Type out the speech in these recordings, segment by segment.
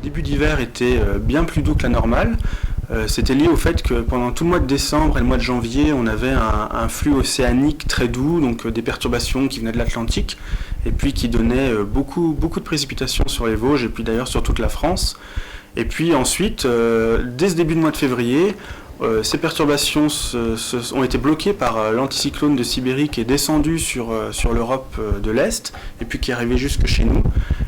début d'hiver était bien plus doux que la normale. C'était lié au fait que pendant tout le mois de décembre et le mois de janvier, on avait un flux océanique très doux, donc des perturbations qui venaient de l'Atlantique, et puis qui donnaient beaucoup de précipitations sur les Vosges, et puis d'ailleurs sur toute la France. Et puis ensuite, dès ce début de mois de février, ces perturbations ont été bloquées par l'anticyclone de Sibérie qui est descendu sur l'Europe de l'Est et puis qui est arrivé jusque chez nous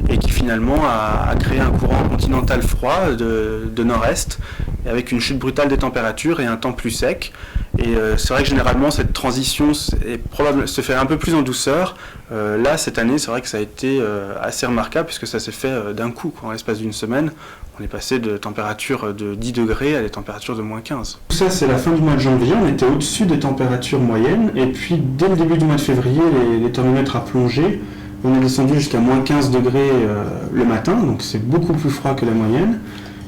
et qui finalement a créé un courant continental froid de nord-est avec une chute brutale des températures et un temps plus sec. Et c'est vrai que généralement cette transition se fait un peu plus en douceur. Là, cette année, c'est vrai que ça a été assez remarquable puisque ça s'est fait d'un coup, en l'espace d'une semaine. On est passé de températures de 10 degrés à des températures de moins 15. Tout ça, c'est la fin du mois de janvier. On était au-dessus des températures moyennes. Et puis, dès le début du mois de février, les thermomètres a plongé. On est descendu jusqu'à moins 15 degrés le matin. Donc, c'est beaucoup plus froid que la moyenne.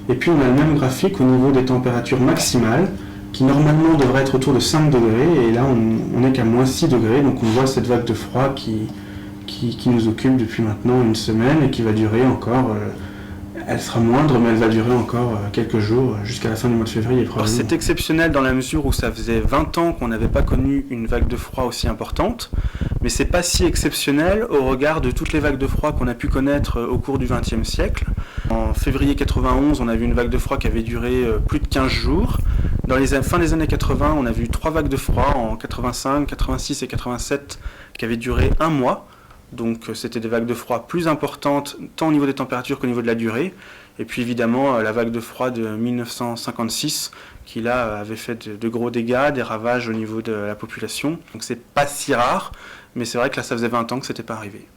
Et puis, on a le même graphique au niveau des températures maximales qui, normalement, devrait être autour de 5 degrés. Et là, on n'est qu'à moins 6 degrés. Donc, on voit cette vague de froid qui nous occupe depuis maintenant une semaine et qui va durer encore... Elle sera moindre, mais elle va durer encore quelques jours, jusqu'à la fin du mois de février. Alors, c'est exceptionnel dans la mesure où ça faisait 20 ans qu'on n'avait pas connu une vague de froid aussi importante, mais c'est pas si exceptionnel au regard de toutes les vagues de froid qu'on a pu connaître au cours du XXe siècle. En février 91, on a vu une vague de froid qui avait duré plus de 15 jours. Dans les fin des années 80, on a vu 3 vagues de froid en 85, 86 et 87 qui avaient duré un mois. Donc c'était des vagues de froid plus importantes, tant au niveau des températures qu'au niveau de la durée. Et puis évidemment la vague de froid de 1956, qui là avait fait de gros dégâts, des ravages au niveau de la population. Donc c'est pas si rare, mais c'est vrai que là ça faisait 20 ans que c'était pas arrivé.